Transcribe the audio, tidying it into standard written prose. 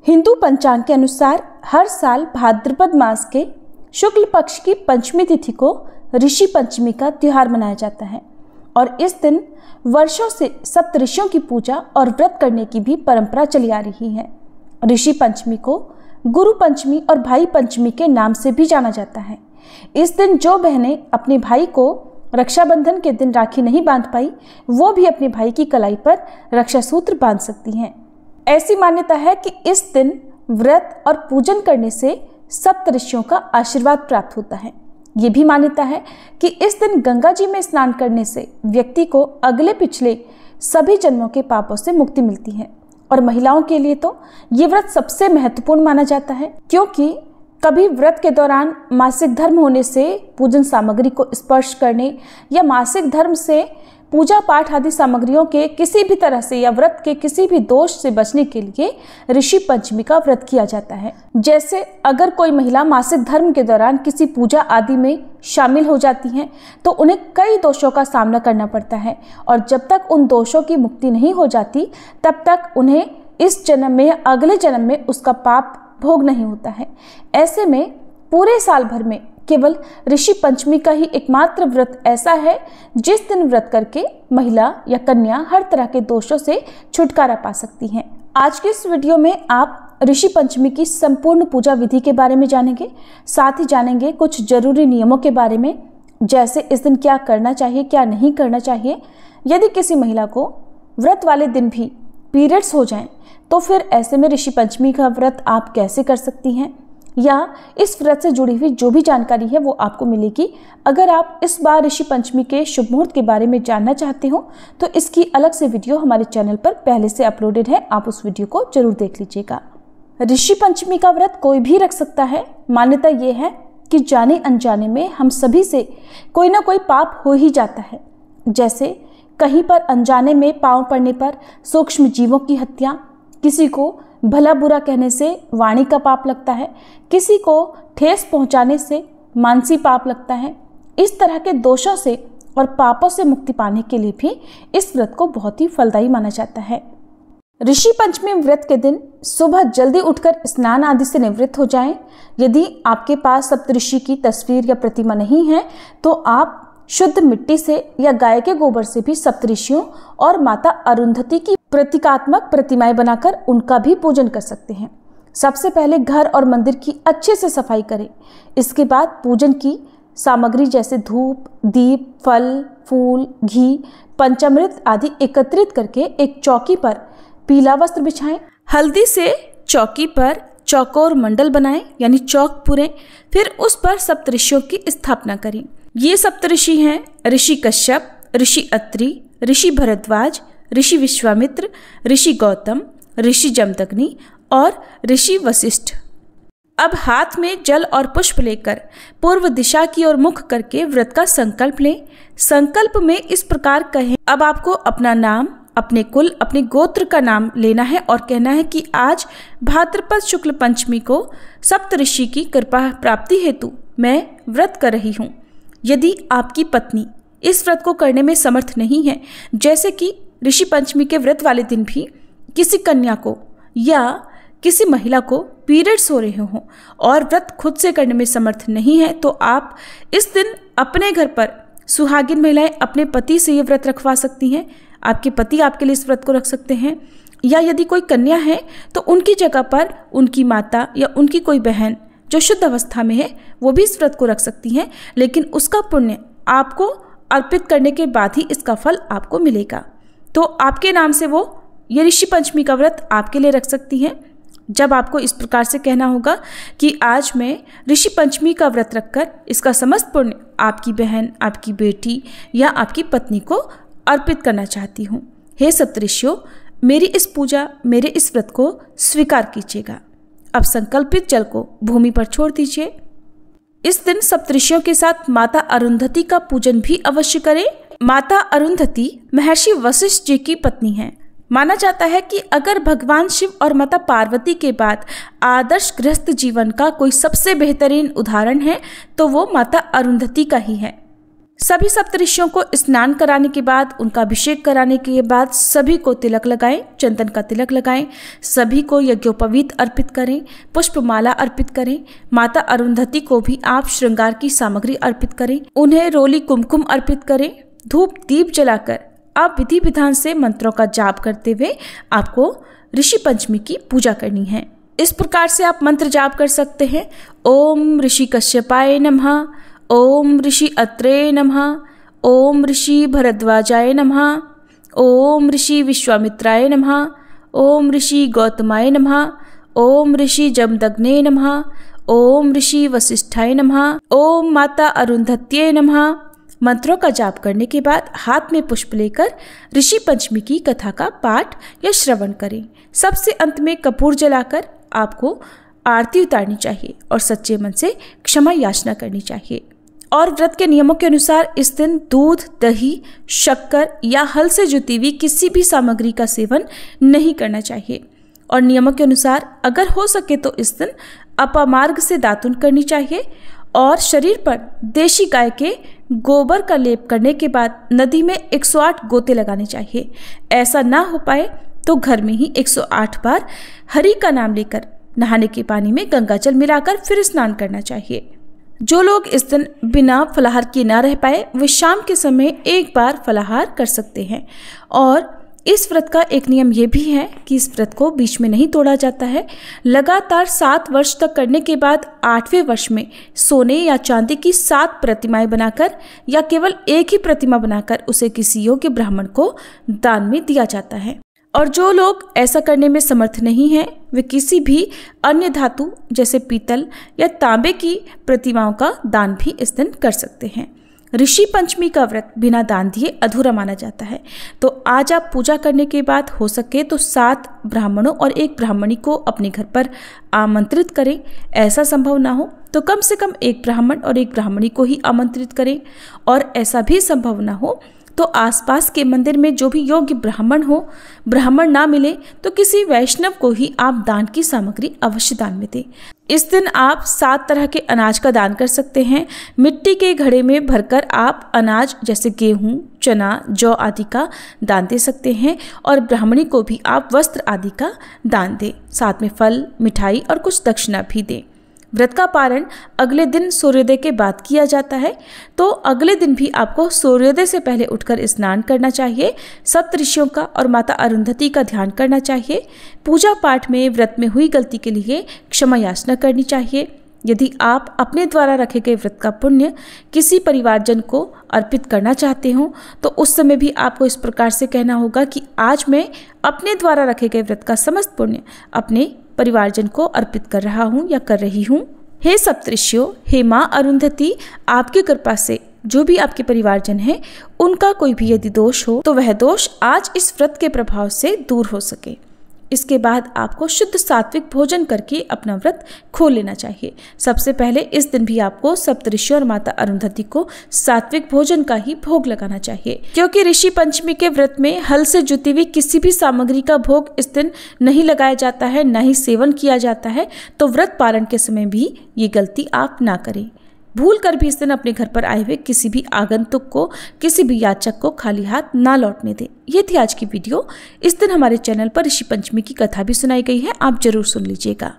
हिंदू पंचांग के अनुसार हर साल भाद्रपद मास के शुक्ल पक्ष की पंचमी तिथि को ऋषि पंचमी का त्योहार मनाया जाता है और इस दिन वर्षों से सप्तऋषियों की पूजा और व्रत करने की भी परंपरा चली आ रही है। ऋषि पंचमी को गुरु पंचमी और भाई पंचमी के नाम से भी जाना जाता है। इस दिन जो बहनें अपने भाई को रक्षाबंधन के दिन राखी नहीं बांध पाई, वो भी अपने भाई की कलाई पर रक्षा सूत्र बांध सकती हैं। ऐसी मान्यता है कि इस दिन व्रत और पूजन करने से सप्तऋषियों का आशीर्वाद प्राप्त होता है। ये भी मान्यता है कि इस दिन गंगा जी में स्नान करने से व्यक्ति को अगले पिछले सभी जन्मों के पापों से मुक्ति मिलती है। और महिलाओं के लिए तो ये व्रत सबसे महत्वपूर्ण माना जाता है, क्योंकि कभी व्रत के दौरान मासिक धर्म होने से पूजन सामग्री को स्पर्श करने या मासिक धर्म से पूजा पाठ आदि सामग्रियों के किसी भी तरह से या व्रत के किसी भी दोष से बचने के लिए ऋषि पंचमी का व्रत किया जाता है। जैसे अगर कोई महिला मासिक धर्म के दौरान किसी पूजा आदि में शामिल हो जाती हैं तो उन्हें कई दोषों का सामना करना पड़ता है और जब तक उन दोषों की मुक्ति नहीं हो जाती तब तक उन्हें इस जन्म में या अगले जन्म में उसका पाप भोग नहीं होता है। ऐसे में पूरे साल भर में केवल ऋषि पंचमी का ही एकमात्र व्रत ऐसा है जिस दिन व्रत करके महिला या कन्या हर तरह के दोषों से छुटकारा पा सकती हैं। आज के इस वीडियो में आप ऋषि पंचमी की संपूर्ण पूजा विधि के बारे में जानेंगे, साथ ही जानेंगे कुछ जरूरी नियमों के बारे में, जैसे इस दिन क्या करना चाहिए, क्या नहीं करना चाहिए। यदि किसी महिला को व्रत वाले दिन भी पीरियड्स हो जाएं तो फिर ऐसे में ऋषि पंचमी का व्रत आप कैसे कर सकती हैं, या इस व्रत से जुड़ी हुई जो भी जानकारी है वो आपको मिलेगी। अगर आप इस बार ऋषि पंचमी के शुभ मुहूर्त के बारे में जानना चाहते हो तो इसकी अलग से वीडियो हमारे चैनल पर पहले से अपलोडेड है, आप उस वीडियो को जरूर देख लीजिएगा। ऋषि पंचमी का व्रत कोई भी रख सकता है। मान्यता ये है कि जाने अनजाने में हम सभी से कोई ना कोई पाप हो ही जाता है। जैसे कहीं पर अनजाने में पाँव पड़ने पर सूक्ष्म जीवों की हत्या, किसी को भला बुरा कहने से वाणी का पाप लगता है, किसी को ठेस पहुंचाने से मानसी पाप लगता है। इस तरह के दोषों से और पापों से मुक्ति पाने के लिए भी इस व्रत को बहुत ही फलदायी माना जाता है। ऋषि पंचमी व्रत के दिन सुबह जल्दी उठकर स्नान आदि से निवृत्त हो जाएं। यदि आपके पास सप्तऋषि की तस्वीर या प्रतिमा नहीं है तो आप शुद्ध मिट्टी से या गाय के गोबर से भी सप्तऋषियों और माता अरुंधति की प्रतीकात्मक प्रतिमाएं बनाकर उनका भी पूजन कर सकते हैं। सबसे पहले घर और मंदिर की अच्छे से सफाई करें। इसके बाद पूजन की सामग्री जैसे धूप, दीप, फल, फूल, घी, पंचामृत आदि एकत्रित करके एक चौकी पर पीला वस्त्र बिछाएं। हल्दी से चौकी पर चौकोर मंडल बनाएं, यानी चौक पूरें। फिर उस पर सप्तऋषियों की स्थापना करें। ये सप्तऋषि हैं ऋषि कश्यप, ऋषि अत्रि, ऋषि भरद्वाज, ऋषि विश्वामित्र, ऋषि गौतम, ऋषि जमदग्नि और ऋषि वशिष्ठ। अब हाथ में जल और पुष्प लेकर पूर्व दिशा की ओर मुख करके व्रत का संकल्प लें। संकल्प में इस प्रकार कहें, अब आपको अपना नाम, अपने कुल, अपने गोत्र का नाम लेना है और कहना है कि आज भाद्रपद शुक्ल पंचमी को सप्तऋषि की कृपा प्राप्ति हेतु मैं व्रत कर रही हूँ। यदि आपकी पत्नी इस व्रत को करने में समर्थ नहीं है, जैसे कि ऋषि पंचमी के व्रत वाले दिन भी किसी कन्या को या किसी महिला को पीरियड्स हो रहे हों और व्रत खुद से करने में समर्थ नहीं है, तो आप इस दिन अपने घर पर सुहागिन महिलाएं अपने पति से ये व्रत रखवा सकती हैं। आपके पति आपके लिए इस व्रत को रख सकते हैं, या यदि कोई कन्या है तो उनकी जगह पर उनकी माता या उनकी कोई बहन जो शुद्ध अवस्था में है वो भी इस व्रत को रख सकती हैं, लेकिन उसका पुण्य आपको अर्पित करने के बाद ही इसका फल आपको मिलेगा। तो आपके नाम से वो ये ऋषि पंचमी का व्रत आपके लिए रख सकती हैं। जब आपको इस प्रकार से कहना होगा कि आज मैं ऋषि पंचमी का व्रत रखकर इसका समस्त पुण्य आपकी बहन, आपकी बेटी या आपकी पत्नी को अर्पित करना चाहती हूँ। हे सप्तऋषियों, मेरी इस पूजा, मेरे इस व्रत को स्वीकार कीजिएगा। अब संकल्पित जल को भूमि पर छोड़ दीजिए। इस दिन सप्तऋषियों के साथ माता अरुंधति का पूजन भी अवश्य करें। माता अरुंधति महर्षि वशिष्ठ जी की पत्नी हैं। माना जाता है कि अगर भगवान शिव और माता पार्वती के बाद आदर्श गृहस्थ जीवन का कोई सबसे बेहतरीन उदाहरण है तो वो माता अरुंधति का ही है। सभी सप्तऋषियों को स्नान कराने के बाद, उनका अभिषेक कराने के बाद सभी को तिलक लगाएं, चंदन का तिलक लगाएं, सभी को यज्ञोपवीत अर्पित करें, पुष्पमाला अर्पित करें। माता अरुंधति को भी आप श्रृंगार की सामग्री अर्पित करें, उन्हें रोली कुमकुम अर्पित करें। धूप दीप जलाकर आप विधि विधान से मंत्रों का जाप करते हुए आपको ऋषि पंचमी की पूजा करनी है। इस प्रकार से आप मंत्र जाप कर सकते हैं। ओम ऋषि कश्यपाय नमः, ओम ऋषि अत्रे नमः, ओम ऋषि भरद्वाजाय नमः, ओम ऋषि विश्वामित्राय नमः, ओम ऋषि गौतमाय नमः, ओम ऋषि जमदग्ने नमः, ओम ऋषि वसिष्ठाय नमः, ओम माता अरुंधत्ये नमः। मंत्रों का जाप करने के बाद हाथ में पुष्प लेकर ऋषि पंचमी की कथा का पाठ या श्रवण करें। सबसे अंत में कपूर जलाकर आपको आरती उतारनी चाहिए और सच्चे मन से क्षमा याचना करनी चाहिए। और व्रत के नियमों के अनुसार इस दिन दूध, दही, शक्कर या हल से जुती हुई किसी भी सामग्री का सेवन नहीं करना चाहिए। और नियमों के अनुसार अगर हो सके तो इस दिन अपमार्ग से दातुन करनी चाहिए और शरीर पर देशी गाय के गोबर का लेप करने के बाद नदी में 108 गोते लगाने चाहिए। ऐसा ना हो पाए तो घर में ही 108 बार हरि का नाम लेकर नहाने के पानी में गंगा जल मिलाकर फिर स्नान करना चाहिए। जो लोग इस दिन बिना फलाहार किए ना रह पाए वे शाम के समय एक बार फलाहार कर सकते हैं। और इस व्रत का एक नियम ये भी है कि इस व्रत को बीच में नहीं तोड़ा जाता है। लगातार 7 वर्ष तक करने के बाद 8वें वर्ष में सोने या चांदी की 7 प्रतिमाएं बनाकर या केवल एक ही प्रतिमा बनाकर उसे किसी योग्य ब्राह्मण को दान में दिया जाता है। और जो लोग ऐसा करने में समर्थ नहीं हैं वे किसी भी अन्य धातु जैसे पीतल या तांबे की प्रतिमाओं का दान भी इस दिन कर सकते हैं। ऋषि पंचमी का व्रत बिना दान दिए अधूरा माना जाता है। तो आज आप पूजा करने के बाद हो सके तो 7 ब्राह्मणों और 1 ब्राह्मणी को अपने घर पर आमंत्रित करें। ऐसा संभव ना हो तो कम से कम 1 ब्राह्मण और 1 ब्राह्मणी को ही आमंत्रित करें। और ऐसा भी संभव ना हो तो आसपास के मंदिर में जो भी योग्य ब्राह्मण हो, ब्राह्मण ना मिले तो किसी वैष्णव को ही आप दान की सामग्री अवश्य दान में दें। इस दिन आप 7 तरह के अनाज का दान कर सकते हैं। मिट्टी के घड़े में भरकर आप अनाज जैसे गेहूं, चना, जौ आदि का दान दे सकते हैं। और ब्राह्मणी को भी आप वस्त्र आदि का दान दें, साथ में फल, मिठाई और कुछ दक्षिणा भी दें। व्रत का पारण अगले दिन सूर्योदय के बाद किया जाता है। तो अगले दिन भी आपको सूर्योदय से पहले उठकर स्नान करना चाहिए, सप्तऋषियों का और माता अरुंधति का ध्यान करना चाहिए। पूजा पाठ में व्रत में हुई गलती के लिए क्षमा याचना करनी चाहिए। यदि आप अपने द्वारा रखे गए व्रत का पुण्य किसी परिवारजन को अर्पित करना चाहते हो तो उस समय भी आपको इस प्रकार से कहना होगा कि आज मैं अपने द्वारा रखे गए व्रत का समस्त पुण्य अपने परिवारजन को अर्पित कर रहा हूँ या कर रही हूँ। हे सप्तऋषियों, हे माँ अरुंधति, आपकी कृपा से जो भी आपके परिवारजन हैं उनका कोई भी यदि दोष हो तो वह दोष आज इस व्रत के प्रभाव से दूर हो सके। इसके बाद आपको शुद्ध सात्विक भोजन करके अपना व्रत खोल लेना चाहिए। सबसे पहले इस दिन भी आपको सप्तऋषि और माता अरुंधति को सात्विक भोजन का ही भोग लगाना चाहिए, क्योंकि ऋषि पंचमी के व्रत में हल से जुती हुई किसी भी सामग्री का भोग इस दिन नहीं लगाया जाता है, न ही सेवन किया जाता है। तो व्रत पालन के समय भी ये गलती आप ना करें। भूल कर भी इस दिन अपने घर पर आए हुए किसी भी आगंतुक को, किसी भी याचक को खाली हाथ ना लौटने दें। ये थी आज की वीडियो। इस दिन हमारे चैनल पर ऋषि पंचमी की कथा भी सुनाई गई है, आप जरूर सुन लीजिएगा।